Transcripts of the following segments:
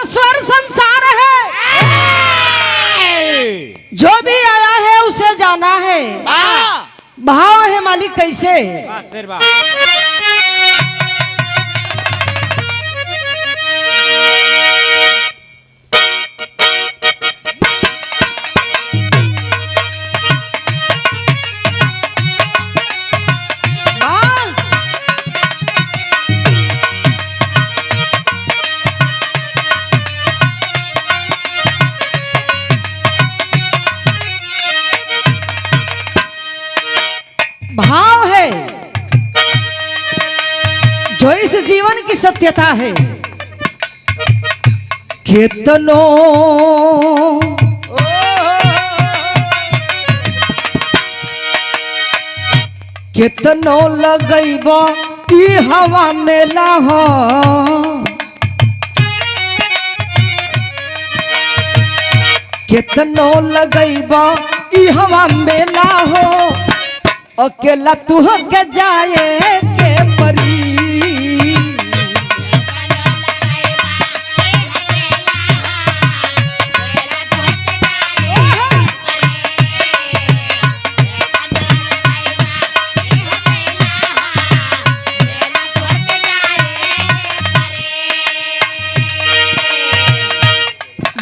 नश्वर संसार है, जो भी आया है उसे जाना है। भाव है मालिक कैसे? भाव है जो इस जीवन की सत्यता है। कितनो कितनो लगैब ई हवा मेला हो, कितनो लगैब ई हवा मेला हो, अकेला तू के जाए के परी।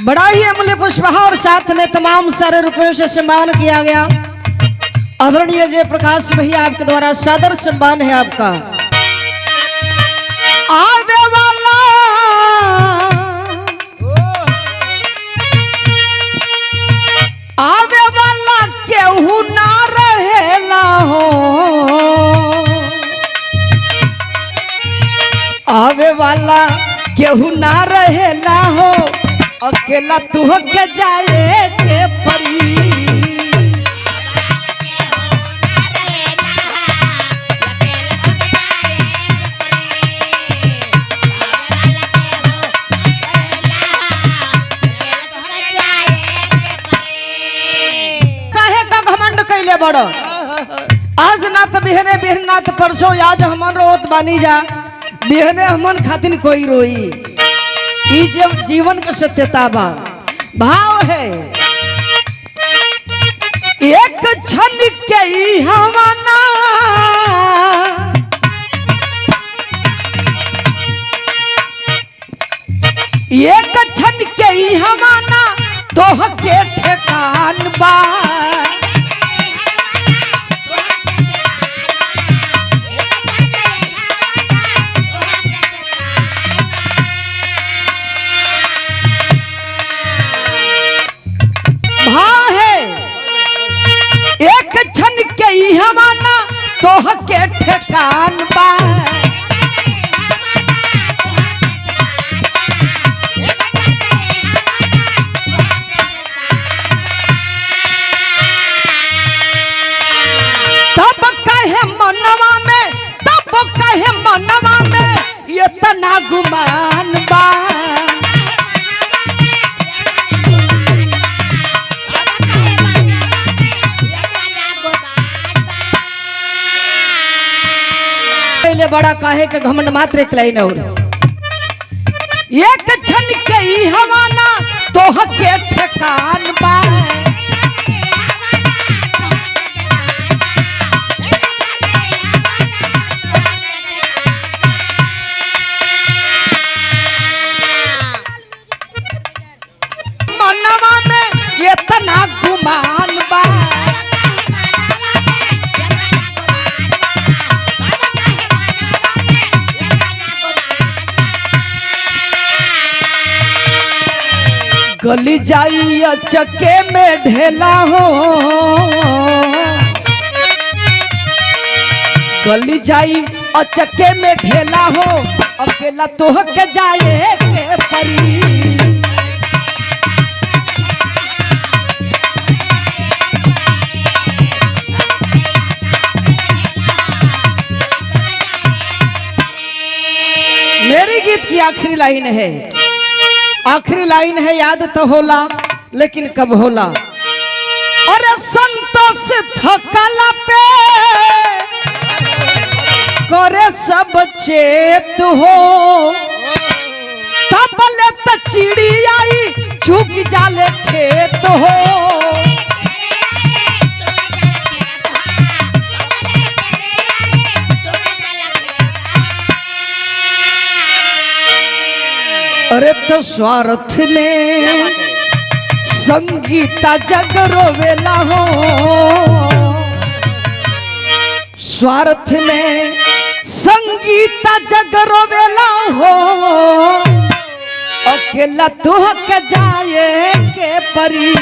बड़ा ही अमूल्य पुष्पहार और साथ में तमाम सारे रुपयों से सम्मान किया गया। आदरणीय जय प्रकाश भैया आपके द्वारा सादर सम्मान है आपका। आवे वाला आवे वाला केहू ना रहेला हो, आवे वाला केहू ना रहेला हो, अकेला तू के जाए के परी। बड़ो आज ना तो बिहने बिहन ना तो परसों आज हमन रोत बानी जा, बिहने हमन खातिन कोई रोई। ई जीवन का सत्यता बा। भाव है एक क्षण के ही हमाना, एक क्षण के ही हमाना तोह के ठेकान बा। भाव है एक क्षण के ही हमाना तोह के ठेकान बा। तब कहे मनवा में, तब कहे मनवा में ये तना गुमान बा। बड़ा काहे के घमंड मात्र एक लाइन और, एक क्षण के ही हवाना तोह के ठेकान बा। मनवा में ये तना गुमान बा। गली जाई चक्के में ढेला हो, गली जाई चक्के में ढेला हो, अकेला तोह के जाए के परी। मेरी गीत की आखिरी लाइन है, आखिरी लाइन है, याद तो होला लेकिन कब होला। अरे संतोष थकला पे करे सब चेत हो, तबले त चिड़ी आई झुक जाले खेत हो। अरे तो स्वार्थ में संगीता जग रोवेला हो, स्वार्थ में संगीता जग रोवेला हो, अकेला तुह के जाए के परी,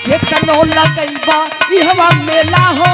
केतनो लगैबा इहवा मेला हो।